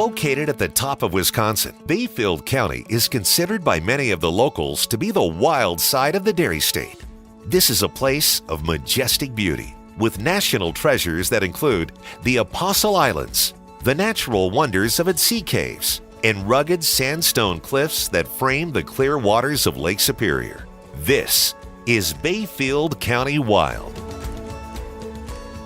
Located at the top of Wisconsin, Bayfield County is considered by many of the locals to be the wild side of the Dairy State. This is a place of majestic beauty, with national treasures that include the Apostle Islands, the natural wonders of its sea caves, and rugged sandstone cliffs that frame the clear waters of Lake Superior. This is Bayfield County Wild.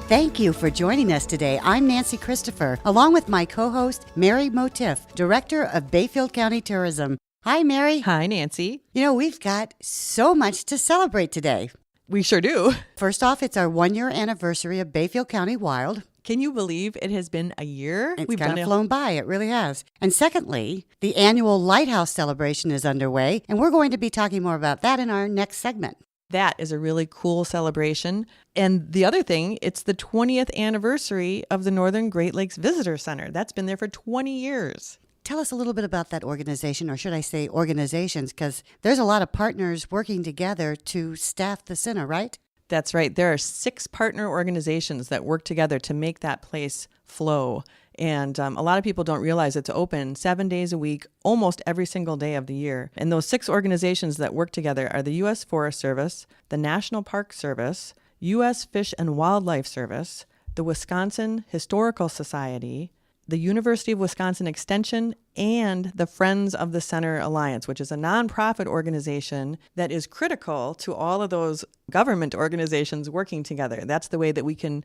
Thank you for joining us today. I'm Nancy Christopher, along with my co-host, Mary Motiff, Director of Bayfield County Tourism. Hi, Mary. Hi, Nancy. You know, we've got so much to celebrate today. We sure do. First off, it's our 1-year anniversary of Bayfield County Wild. Can you believe it has been a year? It's kind of flown by. It really has. And secondly, the annual Lighthouse Celebration is underway, and we're going to be talking more about that in our next segment. That is a really cool celebration. And the other thing, it's the 20th anniversary of the Northern Great Lakes Visitor Center. That's been there for 20 years. Tell us a little bit about that organization, or should I say organizations, because there's a lot of partners working together to staff the center, right? That's right. There are 6 partner organizations that work together to make that place flow. And a lot of people don't realize it's open 7 days a week, almost every single day of the year. And those 6 organizations that work together are the U.S. Forest Service, the National Park Service, U.S. Fish and Wildlife Service, the Wisconsin Historical Society, the University of Wisconsin Extension, and the Friends of the Center Alliance, which is a nonprofit organization that is critical to all of those government organizations working together. That's the way that we can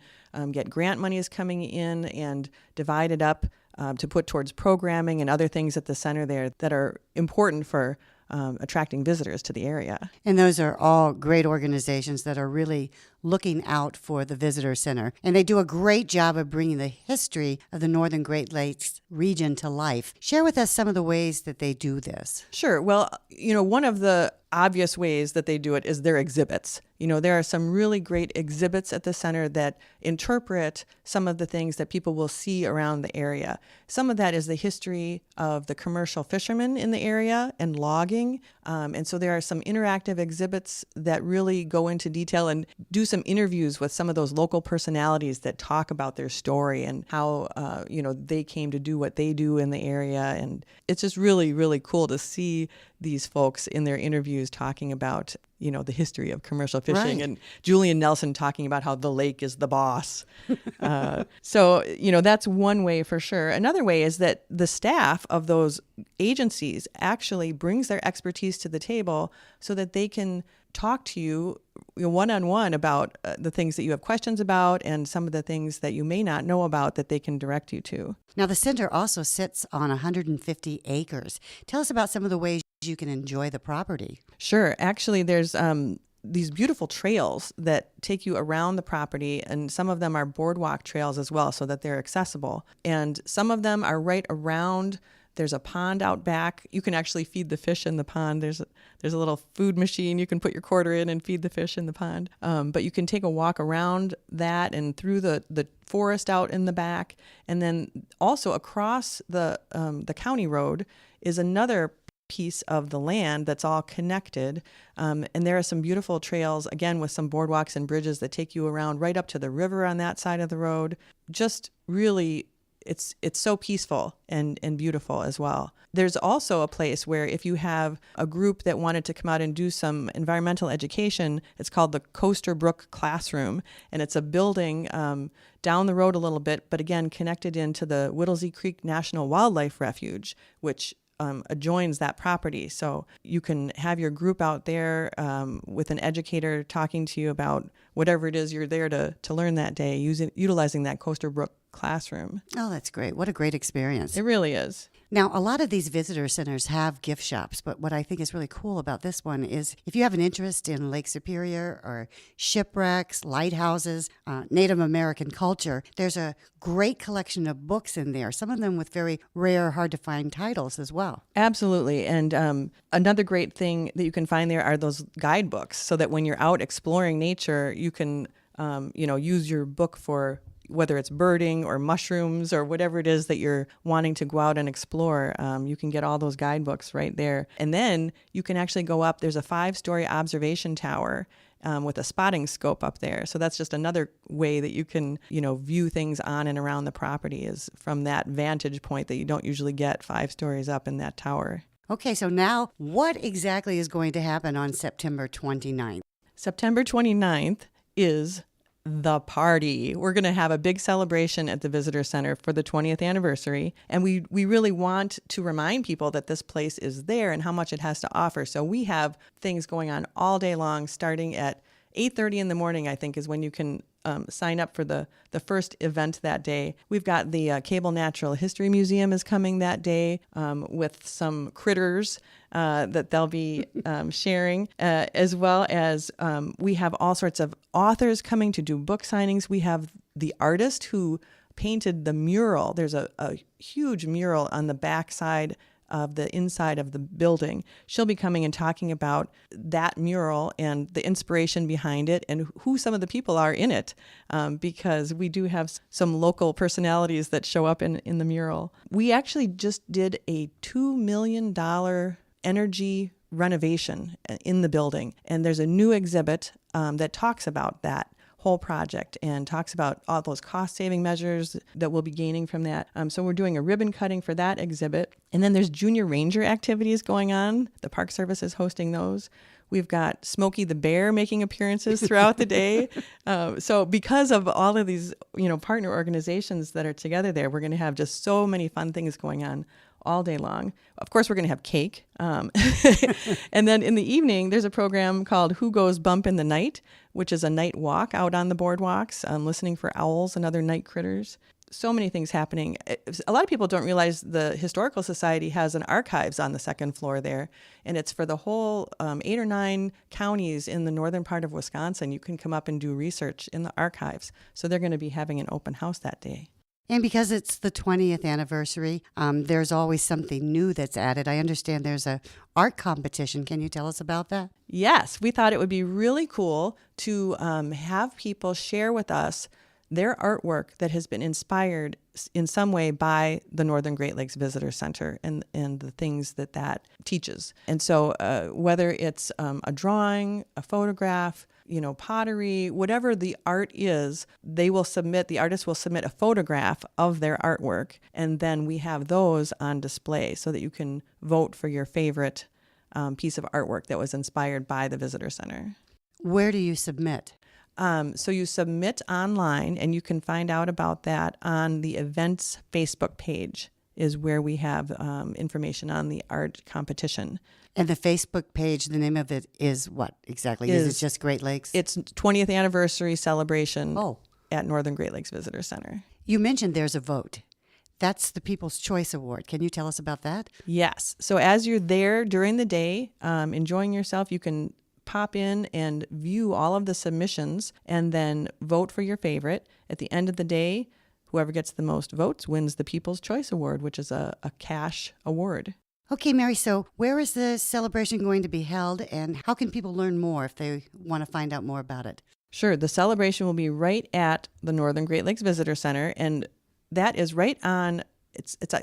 get grant monies coming in and divide it up to put towards programming and other things at the center there that are important for attracting visitors to the area. And those are all great organizations that are really looking out for the visitor center. And they do a great job of bringing the history of the Northern Great Lakes region to life. Share with us some of the ways that they do this. Sure. Well, one of the obvious ways that they do it is their exhibits. There are some really great exhibits at the center that interpret some of the things that people will see around the area. Some of that is the history of the commercial fishermen in the area and logging. And so there are some interactive exhibits that really go into detail and do some interviews with some of those local personalities that talk about their story and how, they came to do what they do in the area. And it's just really, really cool to see these folks in their interviews talking about, the history of commercial fishing, right. And Julian Nelson talking about how the lake is the boss. So, that's one way for sure. Another way is that the staff of those agencies actually brings their expertise to the table so that they can talk to you one-on-one about the things that you have questions about and some of the things that you may not know about that they can direct you to. Now, the center also sits on 150 acres. Tell us about some of the ways you can enjoy the property. Sure. Actually, there's these beautiful trails that take you around the property, and some of them are boardwalk trails as well so that they're accessible. And some of them are right around. There's a pond out back. You can actually feed the fish in the pond. There's a little food machine. You can put your quarter in and feed the fish in the pond. But you can take a walk around that and through the forest out in the back. And then also across the county road is another piece of the land that's all connected. And there are some beautiful trails, again, with some boardwalks and bridges that take you around right up to the river on that side of the road. Just really, it's so peaceful and beautiful as well. There's also a place where if you have a group that wanted to come out and do some environmental education, it's called the Coaster Brook Classroom. And it's a building down the road a little bit, but again, connected into the Whittlesey Creek National Wildlife Refuge, which adjoins that property. So you can have your group out there with an educator talking to you about whatever it is you're there to learn that day, utilizing that Coaster Brook classroom. Oh, that's great. What a great experience. It really is. Now, a lot of these visitor centers have gift shops, but what I think is really cool about this one is if you have an interest in Lake Superior or shipwrecks, lighthouses, Native American culture, there's a great collection of books in there, some of them with very rare, hard-to-find titles as well. Absolutely. And another great thing that you can find there are those guidebooks so that when you're out exploring nature, you can use your book for whether it's birding or mushrooms or whatever it is that you're wanting to go out and explore. You can get all those guidebooks right there. And then you can actually go up. There's a 5-story observation tower with a spotting scope up there. So that's just another way that you can, view things on and around the property, is from that vantage point that you don't usually get 5 stories up in that tower. Okay, so now what exactly is going to happen on September 29th? September 29th is the party. We're going to have a big celebration at the Visitor Center for the 20th anniversary. And we really want to remind people that this place is there and how much it has to offer. So we have things going on all day long, starting at 8:30 in the morning, I think, is when you can sign up for the first event that day. We've got the Cable Natural History Museum is coming that day with some critters that they'll be sharing, as well as we have all sorts of authors coming to do book signings. We have the artist who painted the mural. There's a huge mural on the back side of the inside of the building. She'll be coming and talking about that mural and the inspiration behind it and who some of the people are in it, because we do have some local personalities that show up in the mural. We actually just did a $2 million energy renovation in the building, and there's a new exhibit that talks about that whole project and talks about all those cost-saving measures that we'll be gaining from that. So we're doing a ribbon cutting for that exhibit. And then there's junior ranger activities going on. The Park Service is hosting those. We've got Smokey the Bear making appearances throughout the day. So because of all of these, partner organizations that are together there, we're going to have just so many fun things going on all day long. Of course, we're going to have cake. And then in the evening, there's a program called Who Goes Bump in the Night, which is a night walk out on the boardwalks, listening for owls and other night critters. So many things happening. A lot of people don't realize the Historical Society has an archives on the second floor there, and it's for the whole 8 or 9 counties in the northern part of Wisconsin. You can come up and do research in the archives. So they're going to be having an open house that day. And because it's the 20th anniversary, there's always something new that's added. I understand there's a art competition. Can you tell us about that? Yes, we thought it would be really cool to have people share with us their artwork that has been inspired in some way by the Northern Great Lakes Visitor Center and the things that teaches. And so whether it's a drawing, a photograph, pottery, whatever the art is, the artist will submit a photograph of their artwork, and then we have those on display so that you can vote for your favorite piece of artwork that was inspired by the Visitor Center. Where do you submit? So you submit online, and you can find out about that on the events Facebook page is where we have information on the art competition. And the Facebook page, the name of it is what exactly? Is it just Great Lakes? It's 20th anniversary celebration at Northern Great Lakes Visitor Center. You mentioned there's a vote. That's the People's Choice Award. Can you tell us about that? Yes. So as you're there during the day, enjoying yourself, you can pop in and view all of the submissions and then vote for your favorite. At the end of the day, whoever gets the most votes wins the People's Choice Award, which is a cash award. Okay, Mary, so where is the celebration going to be held, and how can people learn more if they want to find out more about it? Sure. The celebration will be right at the Northern Great Lakes Visitor Center, and that is right on,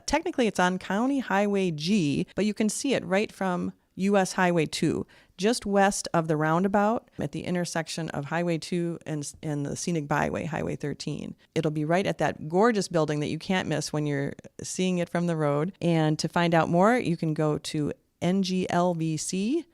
technically it's on County Highway G, but you can see it right from U.S. Highway 2, just west of the roundabout at the intersection of Highway 2 and the scenic byway, Highway 13. It'll be right at that gorgeous building that you can't miss when you're seeing it from the road. And to find out more, you can go to NGLVC.org,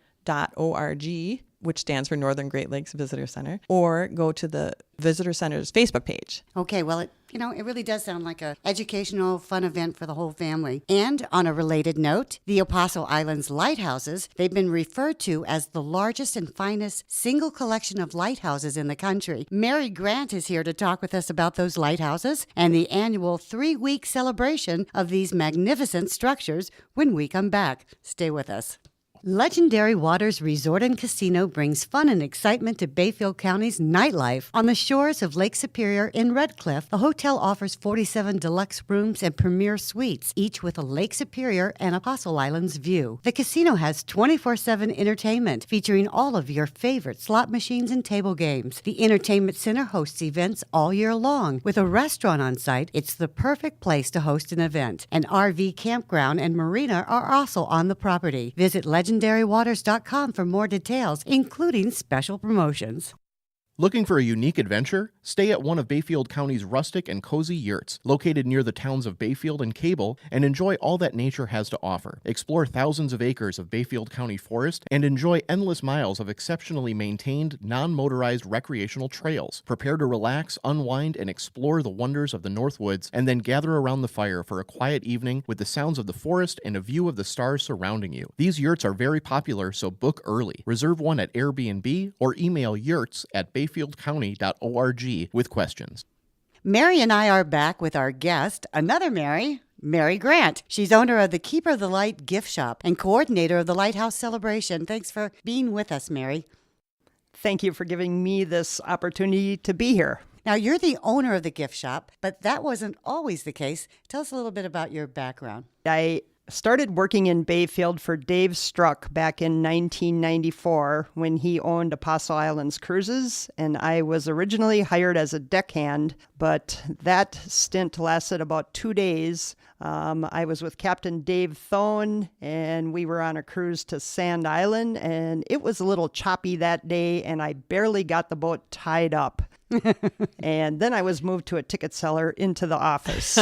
which stands for Northern Great Lakes Visitor Center, or go to the Visitor Center's Facebook page. Okay, well, it really does sound like an educational, fun event for the whole family. And on a related note, the Apostle Islands Lighthouses, they've been referred to as the largest and finest single collection of lighthouses in the country. Mary Grant is here to talk with us about those lighthouses and the annual 3-week celebration of these magnificent structures when we come back. Stay with us. Legendary Waters Resort and Casino brings fun and excitement to Bayfield County's nightlife. On the shores of Lake Superior in Red Cliff, the hotel offers 47 deluxe rooms and premier suites, each with a Lake Superior and Apostle Islands view. The casino has 24/7 entertainment, featuring all of your favorite slot machines and table games. The Entertainment Center hosts events all year long. With a restaurant on site, it's the perfect place to host an event. An RV campground and marina are also on the property. Visit Legendary legendarywaters.com for more details, including special promotions. Looking for a unique adventure? Stay at one of Bayfield County's rustic and cozy yurts, located near the towns of Bayfield and Cable, and enjoy all that nature has to offer. Explore thousands of acres of Bayfield County forest and enjoy endless miles of exceptionally maintained, non-motorized recreational trails. Prepare to relax, unwind, and explore the wonders of the North Woods, and then gather around the fire for a quiet evening with the sounds of the forest and a view of the stars surrounding you. These yurts are very popular, so book early. Reserve one at Airbnb or email yurts at bayfieldcounty.org with questions. Mary and I are back with our guest, another Mary, Mary Grant. She's owner of the Keeper of the Light gift shop and coordinator of the Lighthouse Celebration. Thanks for being with us, Mary. Thank you for giving me this opportunity to be here. Now, you're the owner of the gift shop, but that wasn't always the case. Tell us a little bit about your background. I started working in Bayfield for Dave Struck back in 1994 when he owned Apostle Islands Cruises, and I was originally hired as a deckhand, but that stint lasted about 2 days. I was with Captain Dave Thone, and we were on a cruise to Sand Island, and it was a little choppy that day, and I barely got the boat tied up. And then I was moved to a ticket seller into the office.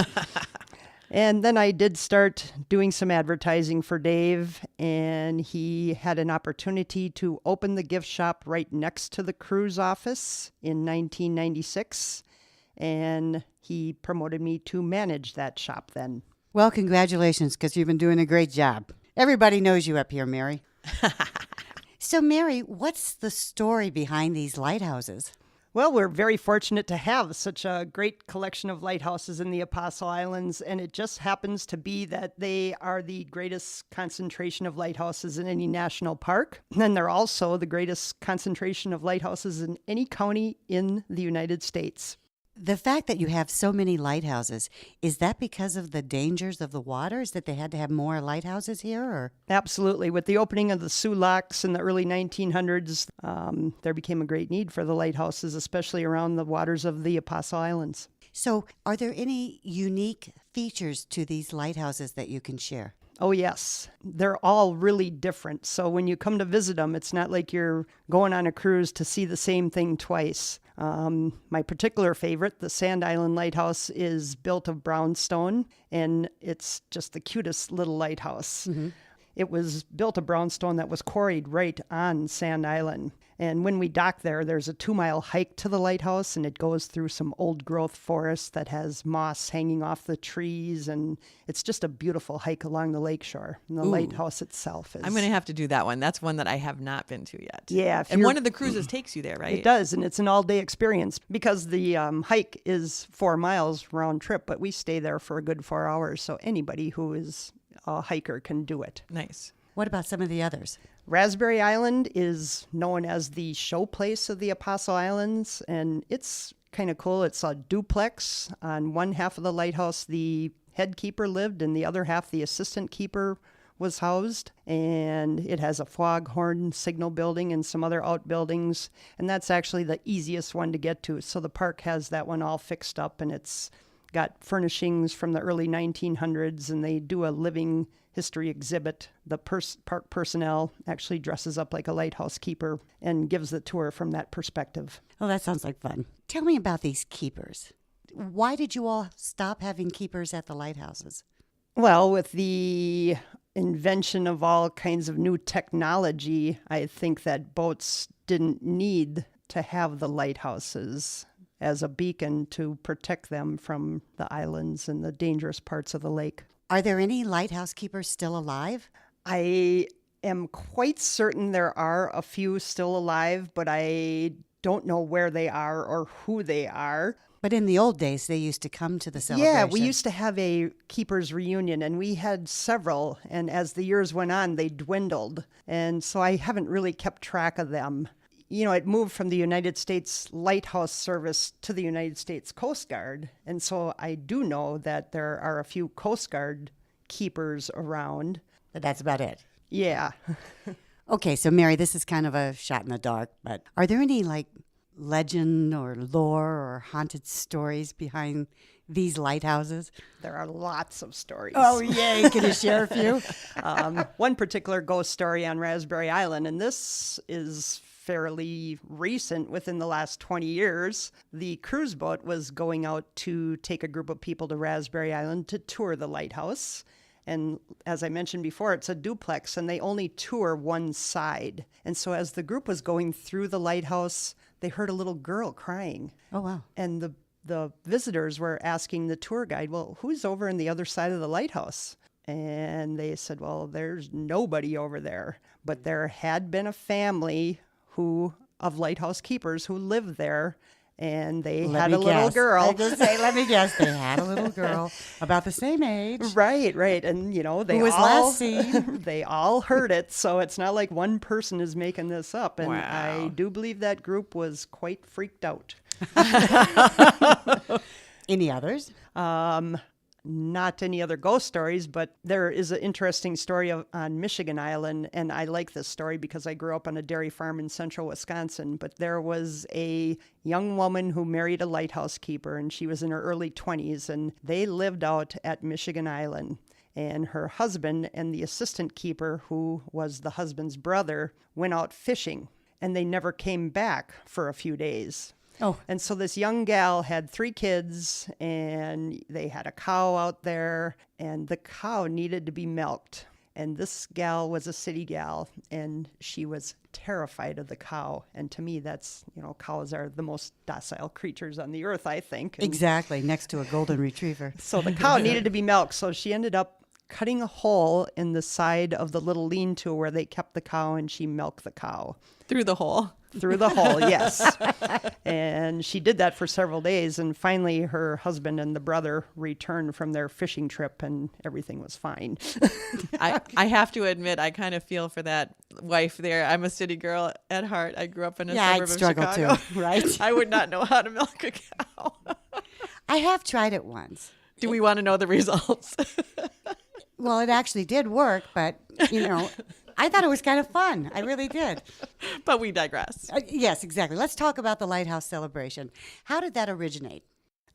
And then I did start doing some advertising for Dave, and he had an opportunity to open the gift shop right next to the cruise office in 1996, and he promoted me to manage that shop then. Well, congratulations, because you've been doing a great job. Everybody knows you up here, Mary. So, Mary, what's the story behind these lighthouses? Well, we're very fortunate to have such a great collection of lighthouses in the Apostle Islands, and it just happens to be that they are the greatest concentration of lighthouses in any national park. And they're also the greatest concentration of lighthouses in any county in the United States. The fact that you have so many lighthouses, is that because of the dangers of the waters that they had to have more lighthouses here? Or? Absolutely. With the opening of the Soo Locks in the early 1900s, there became a great need for the lighthouses, especially around the waters of the Apostle Islands. So are there any unique features to these lighthouses that you can share? Oh, yes. They're all really different. So when you come to visit them, it's not like you're going on a cruise to see the same thing twice. My particular favorite, the Sand Island Lighthouse, is built of brownstone, and it's just the cutest little lighthouse. Mm-hmm. It was built of brownstone that was quarried right on Sand Island. And when we dock there, there's a 2-mile hike to the lighthouse, and it goes through some old-growth forest that has moss hanging off the trees, and it's just a beautiful hike along the lakeshore. And the lighthouse itself is... I'm going to have to do that one. That's one that I have not been to yet. Yeah. And one of the cruises takes you there, right? It does, and it's an all-day experience because the hike is 4 miles round trip, but we stay there for a good 4 hours, so anybody who is a hiker can do it. Nice. What about some of the others? Raspberry Island is known as the show place of the Apostle Islands, and it's kind of cool. It's a duplex. On one half of the lighthouse, the head keeper lived, and the other half, the assistant keeper was housed. And it has a foghorn signal building and some other outbuildings, and that's actually the easiest one to get to. So the park has that one all fixed up, and it's got furnishings from the early 1900s, and they do a living history exhibit. The park personnel actually dresses up like a lighthouse keeper and gives the tour from that perspective. Oh, that sounds like fun. Tell me about these keepers. Why did you all stop having keepers at the lighthouses? Well, with the invention of all kinds of new technology, I think that boats didn't need to have the lighthouses as a beacon to protect them from the islands and the dangerous parts of the lake. Are there any lighthouse keepers still alive? I am quite certain there are a few still alive, but I don't know where they are or who they are. But in the old days, they used to come to the celebration. Yeah, we used to have a keepers reunion, and we had several. And as the years went on, they dwindled. And so I haven't really kept track of them. You know, it moved from the United States Lighthouse Service to the United States Coast Guard. And so I do know that there are a few Coast Guard keepers around. But that's about it. Yeah. Okay, so Mary, this is kind of a shot in the dark, but are there any legend or lore or haunted stories behind these lighthouses? There are lots of stories. Oh, yay. Can you share a few? One particular ghost story on Raspberry Island, and this is fairly recent, within the last 20 years. The cruise boat was going out to take a group of people to Raspberry Island to tour the lighthouse. And as I mentioned before, it's a duplex, and they only tour one side. And so as the group was going through the lighthouse, they heard a little girl crying. Oh, wow. And the visitors were asking the tour guide, well, who's over on the other side of the lighthouse? And they said, well, there's nobody over there. But there had been a family of lighthouse keepers who lived there. And they had a little girl. I was going to say, let me guess. They had a little girl about the same age. Right. And they Who was all last seen. they all heard it, so it's not like one person is making this up. And Wow. I do believe that group was quite freaked out. Any others? Not any other ghost stories, but there is an interesting story on Michigan Island, and I like this story because I grew up on a dairy farm in central Wisconsin. But there was a young woman who married a lighthouse keeper, and she was in her early 20s, and they lived out at Michigan Island. And her husband and the assistant keeper, who was the husband's brother, went out fishing, and they never came back for a few days. Oh. And so this young gal had 3 kids, and they had a cow out there, and the cow needed to be milked. And this gal was a city gal, and she was terrified of the cow. And to me, that's, cows are the most docile creatures on the earth, I think. And Exactly, next to a golden retriever. so the cow needed to be milked. So she ended up cutting a hole in the side of the little lean-to where they kept the cow, and she milked the cow. Through the hole. Through the hole, yes. And she did that for several days. And finally, her husband and the brother returned from their fishing trip, and everything was fine. I have to admit, I kind of feel for that wife there. I'm a city girl at heart. I grew up in a suburb I'd of struggle Chicago. too, right? I would not know how to milk a cow. I have tried it once. Do we want to know the results? Well, it actually did work, but, I thought it was kind of fun. I really did. But we digress. Yes, exactly. Let's talk about the Lighthouse Celebration. How did that originate?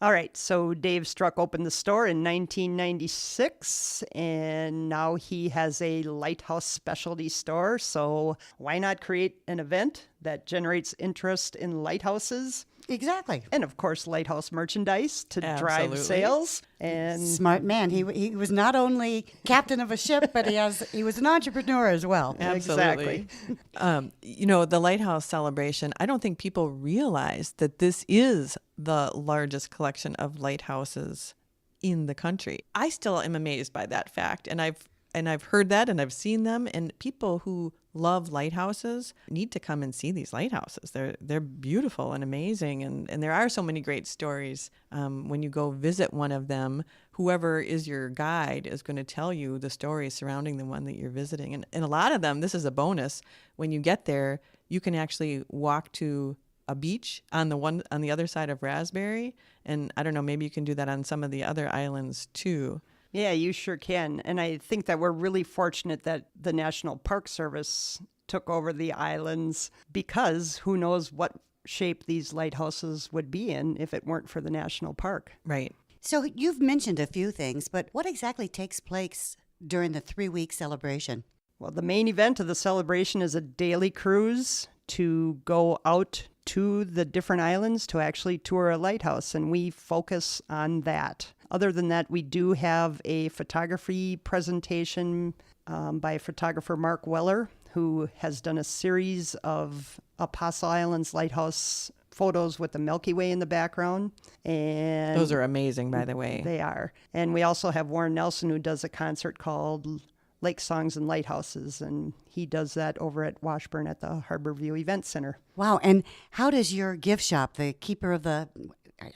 All right, so Dave Struck opened the store in 1996, and now he has a lighthouse specialty store. So why not create an event that generates interest in lighthouses? Exactly. And of course, lighthouse merchandise to drive Absolutely. sales. And Smart man. He was not only captain of a ship, but he was an entrepreneur as well. Absolutely. The Lighthouse Celebration, I don't think people realize that this is the largest collection of lighthouses in the country. I still am amazed by that fact. And I've heard that, and I've seen them, and people who love lighthouses need to come and see these lighthouses. They're beautiful and amazing, and there are so many great stories. When you go visit one of them, whoever is your guide is going to tell you the stories surrounding the one that you're visiting. And a lot of them, this is a bonus, when you get there, you can actually walk to a beach on the other side of Raspberry, and I don't know, maybe you can do that on some of the other islands too. yeah, you sure can. And I think that we're really fortunate that the National Park Service took over the islands, because who knows what shape these lighthouses would be in if it weren't for the national park. Right. So you've mentioned a few things, but what exactly takes place during the 3-week celebration? Well, the main event of the celebration is a daily cruise to go out to the different islands to actually tour a lighthouse, and we focus on that. Other than that, we do have a photography presentation by photographer Mark Weller, who has done a series of Apostle Islands Lighthouse photos with the Milky Way in the background. And Those are amazing, by the way. they are. And we also have Warren Nelson, who does a concert called Lake Songs and Lighthouses, and he does that over at Washburn at the Harborview Event Center. Wow. And how does your gift shop, the keeper of the,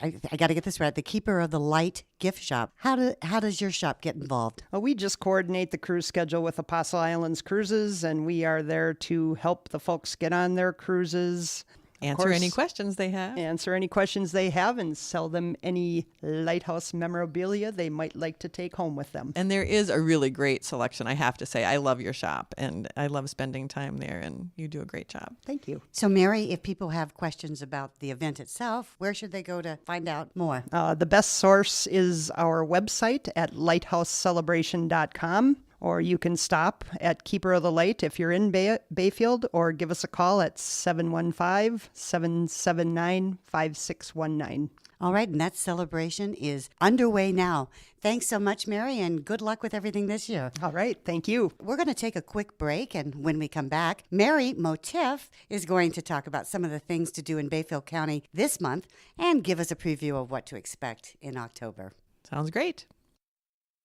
I got to get this right, the keeper of the light gift shop, how does your shop get involved? Well, we just coordinate the cruise schedule with Apostle Islands Cruises, and we are there to help the folks get on their cruises. Answer any questions they have. Answer any questions they have and sell them any lighthouse memorabilia they might like to take home with them. And there is a really great selection, I have to say. I love your shop, and I love spending time there, and you do a great job. Thank you. So, Mary, if people have questions about the event itself, where should they go to find out more? The best source is our website at lighthousecelebration.com. Or you can stop at Keeper of the Light if you're in Bayfield, or give us a call at 715-779-5619. All right, and that celebration is underway now. Thanks so much, Mary, and good luck with everything this year. All right, thank you. We're going to take a quick break, and when we come back, Mary Motiff is going to talk about some of the things to do in Bayfield County this month and give us a preview of what to expect in October. Sounds great.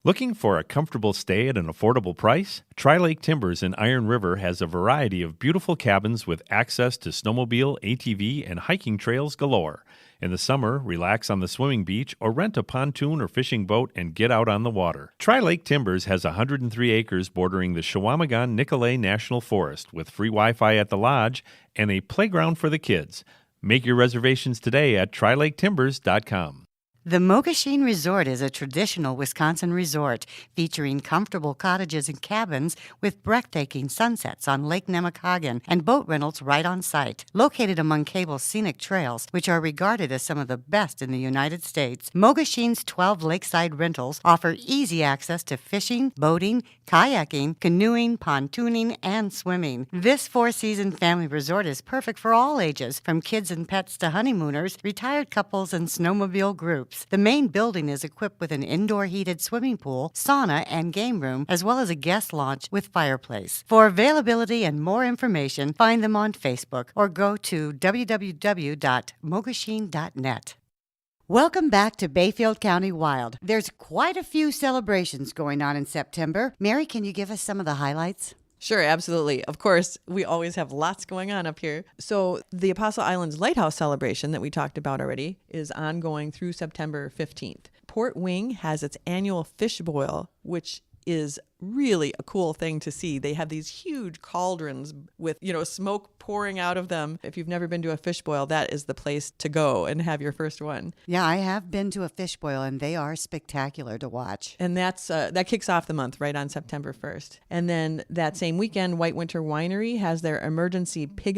Looking for a comfortable stay at an affordable price? Tri-Lake Timbers in Iron River has a variety of beautiful cabins with access to snowmobile, ATV, and hiking trails galore. In the summer, relax on the swimming beach or rent a pontoon or fishing boat and get out on the water. Tri-Lake Timbers has 103 acres bordering the Chequamegon-Nicolet National Forest with free Wi-Fi at the lodge and a playground for the kids. Make your reservations today at trilaketimbers.com. The Moga Sheen Resort is a traditional Wisconsin resort featuring comfortable cottages and cabins with breathtaking sunsets on Lake Nemacolin and boat rentals right on site. Located among Cable's scenic trails, which are regarded as some of the best in the United States, Moga Sheen's 12 lakeside rentals offer easy access to fishing, boating, kayaking, canoeing, pontooning, and swimming. This four-season family resort is perfect for all ages, from kids and pets to honeymooners, retired couples, and snowmobile groups. The main building is equipped with an indoor heated swimming pool, sauna, and game room, as well as a guest lounge with fireplace. For availability and more information, find them on Facebook or go to www.mogasheen.net. Welcome back to Bayfield County Wild. There's quite a few celebrations going on in September. Mary, can you give us some of the highlights? Sure, absolutely. Of course, we always have lots going on up here. So the Apostle Islands Lighthouse Celebration that we talked about already is ongoing through September 15th. Port Wing has its annual fish boil, which is really a cool thing to see. They have these huge cauldrons with, smoke pouring out of them. If you've never been to a fish boil, that is the place to go and have your first one. Yeah, I have been to a fish boil, and they are spectacular to watch. And that kicks off the month right on September 1st. And then that same weekend, White Winter Winery has their emergency pig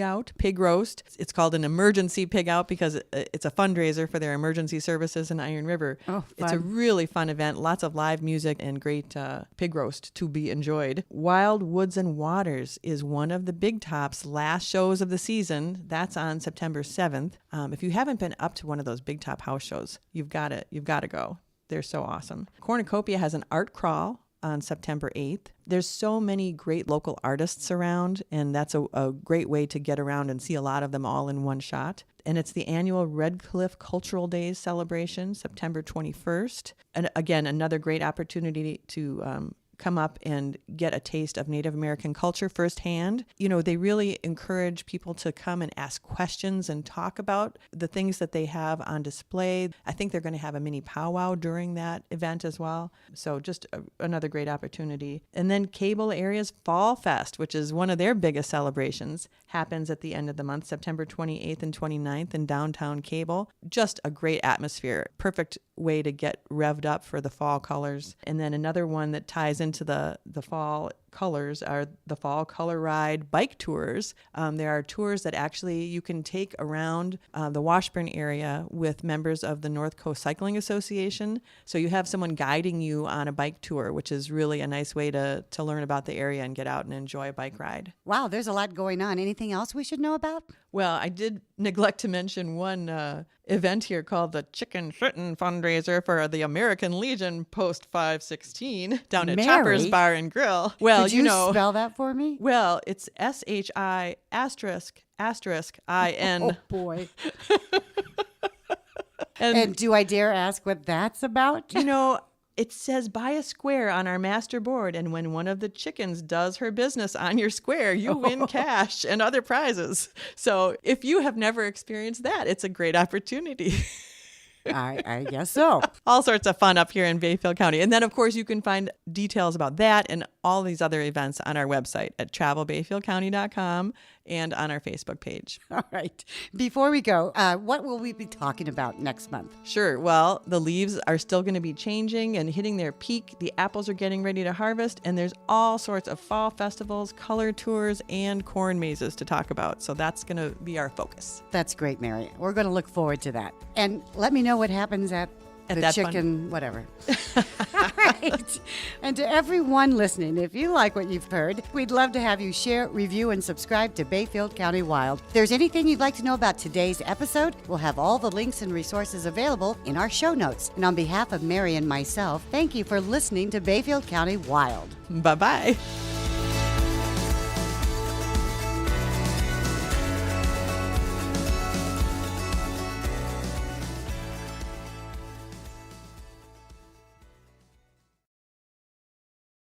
roast. It's called an emergency pig out because it's a fundraiser for their emergency services in Iron River. Oh, fun. It's a really fun event. Lots of live music and great pig roast to be enjoyed. Wild Woods and Waters is one of the Big Top's last shows of the season. That's on September 7th. If you haven't been up to one of those Big Top house shows, you've got to go. They're so awesome. Cornucopia has an art crawl on September 8th. There's so many great local artists around, and that's a great way to get around and see a lot of them all in one shot. And it's the annual Red Cliff Cultural Days celebration, September 21st. And again, another great opportunity to come up and get a taste of Native American culture firsthand. They really encourage people to come and ask questions and talk about the things that they have on display. I think they're going to have a mini powwow during that event as well. So just another great opportunity. And then Cable Area's Fall Fest, which is one of their biggest celebrations, happens at the end of the month, September 28th and 29th in downtown Cable. Just a great atmosphere. Perfect way to get revved up for the fall colors. And then another one that ties into the fall colors are the Fall Color Ride bike tours. There are tours that actually you can take around the Washburn area with members of the North Coast Cycling Association. So you have someone guiding you on a bike tour, which is really a nice way to learn about the area and get out and enjoy a bike ride. Wow, there's a lot going on. Anything else we should know about? Well, I did neglect to mention one event here called the Chicken Shittin' Fundraiser for the American Legion Post 516 down at Mary? Chopper's Bar and Grill. Well, Could you spell that for me? Well, it's SHI *****IN. Oh, boy. And do I dare ask what that's about? It says buy a square on our master board, and when one of the chickens does her business on your square, you win cash and other prizes. So if you have never experienced that, it's a great opportunity. I guess so. All sorts of fun up here in Bayfield County. And then, of course, you can find details about that and all these other events on our website at travelbayfieldcounty.com and on our Facebook page. All right. Before we go, what will we be talking about next month? Sure. Well, the leaves are still going to be changing and hitting their peak. The apples are getting ready to harvest, and there's all sorts of fall festivals, color tours, and corn mazes to talk about. So that's going to be our focus. That's great, Mary. We're going to look forward to that. And let me know what happens at the that chicken, whatever. All right. And to everyone listening, if you like what you've heard, we'd love to have you share, review, and subscribe to Bayfield County Wild. If there's anything you'd like to know about today's episode, we'll have all the links and resources available in our show notes. And on behalf of Mary and myself, thank you for listening to Bayfield County Wild. Bye-bye.